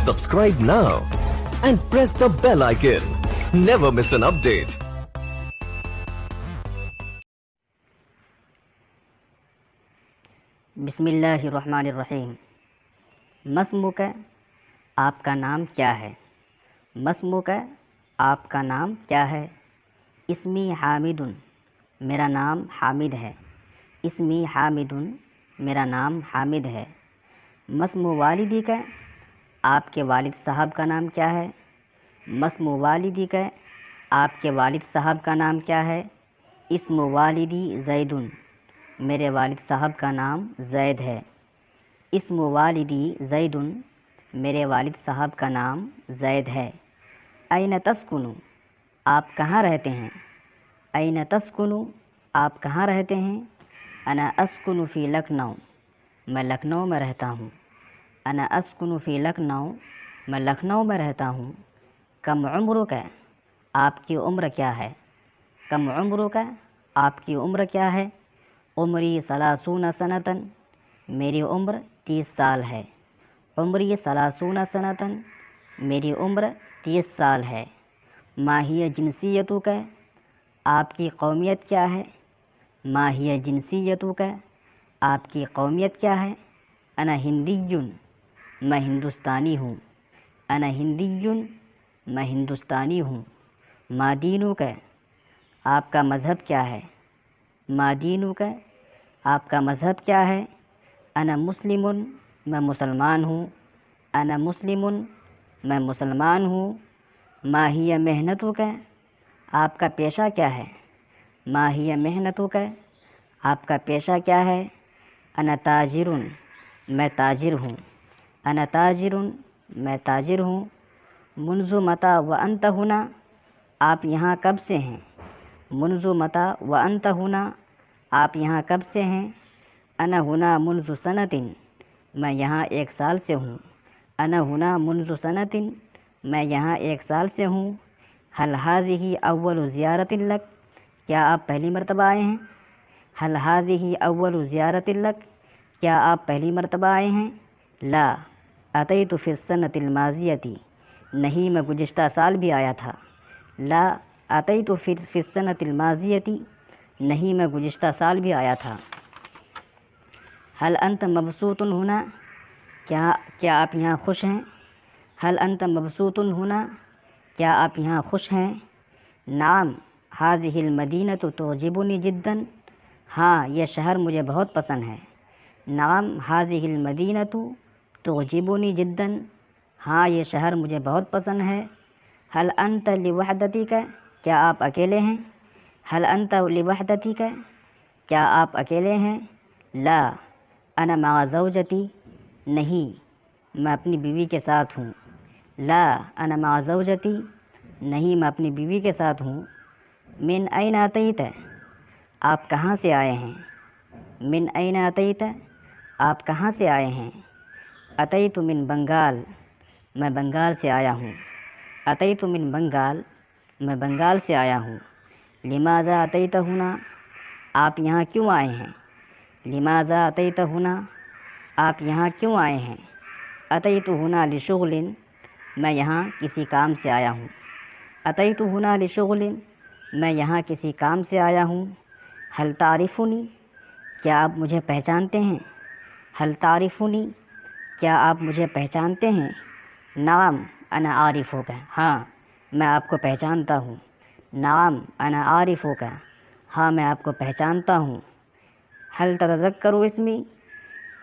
Subscribe now and press the bell icon. Never miss an update. बिस्मिल्लाहिर्रहमानिर्रहीम। मस्मुक, आपका नाम क्या है? मस्मुक, आपका नाम क्या है? इसमी हामिदुन, मेरा नाम हामिद है। इसमी हामिदुन, मेरा नाम हामिद है। मस्मु वालिदी का, आपके वालिद साहब का नाम क्या है? मस्मु वालिदी का, आपके वालिद साहब का नाम क्या है? इस्मु वालिदी ज़ैदुन, मेरे वालिद साहब का नाम ज़ैद है। इस्मु वालिदी ज़ैदुन, मेरे वालिद साहब का नाम ज़ैद है। ऐन तस्कुनु, आप कहाँ रहते हैं? ऐन तस्कुनु, आप कहाँ रहते हैं? अना अस्कुनु फ़ी लखनऊ, मैं लखनऊ में रहता हूँ। अना अस्कुनु फ़ी लखनऊ, मैं लखनऊ में रहता हूँ। कम उम्र का, आपकी उम्र क्या है? कम उम्र का, आपकी उम्र क्या है? उम्री सलासून सनतन, मेरी उम्र 30 साल है। उम्री सलासून सनतन, मेरी उम्र 30 साल है। माहिया जिनसियतु का, आपकी कौमियत क्या है? माहिया जिनसियतु का, आपकी कौमियत क्या है? अना हिंदीयुन, मैं हिंदुस्तानी हूँ। अना हिंदीयुन, मैं हिंदुस्तानी हूँ। मादीनु का, आपका मज़हब क्या है? मादीनु का, आपका मज़हब क्या है? अना मुस्लिमुन, मैं मुसलमान हूँ। अना मुस्लिमुन, मैं मुसलमान हूँ। माहिया मेहनतु का, आपका पेशा क्या है? माहिया मेहनतु का, आपका पेशा क्या है? अना ताजिरुन, मैं ताजिर हूँ। अना ताजिरुन, मैं ताजिर हूँ। मुन्ज़ु मता व अंत हुना, आप यहाँ कब से हैं? मुन्ज़ु मता व अंत हुना, आप यहाँ कब से हैं? अना हुना मुन्ज़ु सनतिन, मैं यहाँ 1 साल से हूँ। अना हुना मुन्ज़ु सनतिन, मैं यहाँ 1 साल से हूँ। हल हाज़िही अव्वलु ज़ियारतिन लक, क्या आप पहली मर्तबा आए हैं? हल हाज़िही अव्वलु ज़ियारतिन लक, क्या आप पहली मर्तबा आए हैं? ला अतैतु फ़िस्सनतिल माज़ियती, नहीं मैं गुज़िश्ता साल भी आया था। ला अतैतु फ़िस्सनतिल माज़ियती, नहीं मैं गुज़िश्ता साल भी आया था। हल अंत मबसूतुन हुना, क्या आप यहाँ खुश हैं? हल अंत मबसूतुन हुना, क्या आप यहाँ खुश हैं? नाम हाज़िहिल मदीनतु तुअजिबुनी जिद्दन, हाँ यह शहर मुझे बहुत पसंद है। नाम हाज़िहिल मदीनतु तुअजिबुनी जिद्दन, हाँ ये शहर मुझे बहुत पसंद है। हल अंत लिवहदती का, क्या आप अकेले हैं? हल अंत लिवहदती का, क्या आप अकेले हैं? ला अना मा ज़ौजती, नहीं मैं अपनी बीवी के साथ हूँ। ला अना मा ज़ौजती, नहीं मैं अपनी बीवी के साथ हूँ। मिन ऐन अतैत, आप कहाँ से आए हैं? मिन ऐन अतैत, आप कहाँ से आए हैं? अतैतु मिन बंगाल, मैं बंगाल से आया हूँ। अतैतु मिन बंगाल, मैं बंगाल से आया हूँ। लिमाज़ा अतैत हुना, आप यहाँ क्यों आए हैं? लिमाज़ा अतैत हुना, आप यहाँ क्यों आए हैं? अतैतु हुना लिशुग़लिन, मैं यहाँ किसी काम से आया हूँ। अतैतु हुना लिशुग़लिन, मैं यहाँ किसी काम से आया हूँ। हल तारिफ़ुनी, क्या आप मुझे पहचानते हैं? हल तारिफ़ुनी, क्या आप मुझे पहचानते हैं? नाम अना आरिफ़ुका, हाँ मैं आपको पहचानता हूँ। नाम अना आरिफ़ुका, हाँ मैं आपको पहचानता हूँ। हल ततज़क्करु इस्मी,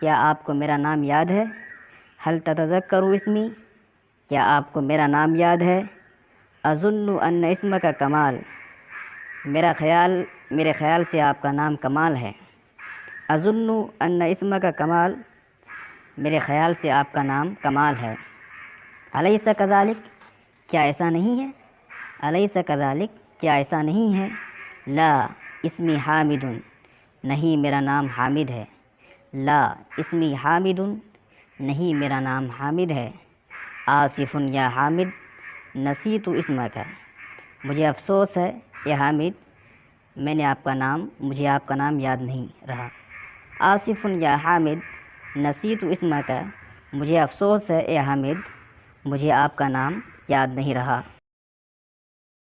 क्या आपको मेरा नाम याद है? हल ततज़क्करु इस्मी, क्या आपको मेरा नाम याद है? अज़ुन्नु अन्न इस्मका कमाल, मेरे ख़याल से आपका नाम कमाल है। अज़ुन्नु अन्न इस्मका कमाल, मेरे ख़याल से आपका नाम कमाल है। अलैसा कज़ालिक, क्या ऐसा नहीं है? अलैसा कज़ालिक, क्या ऐसा नहीं है? ला इस्मी हामिदुन, नहीं मेरा नाम हामिद है। ला इस्मी हामिदुन, नहीं मेरा नाम हामिद है। आसिफ़ुन या हामिद, नसीतु इस्मका, मुझे अफ़सोस है या हामिद, मुझे आपका नाम याद नहीं रहा। आसिफ़ुन या हामिद, नसीतु इस्मका, मुझे अफ़सोस है ए हामिद, مجھے آپ کا نام یاد نہیں رہا۔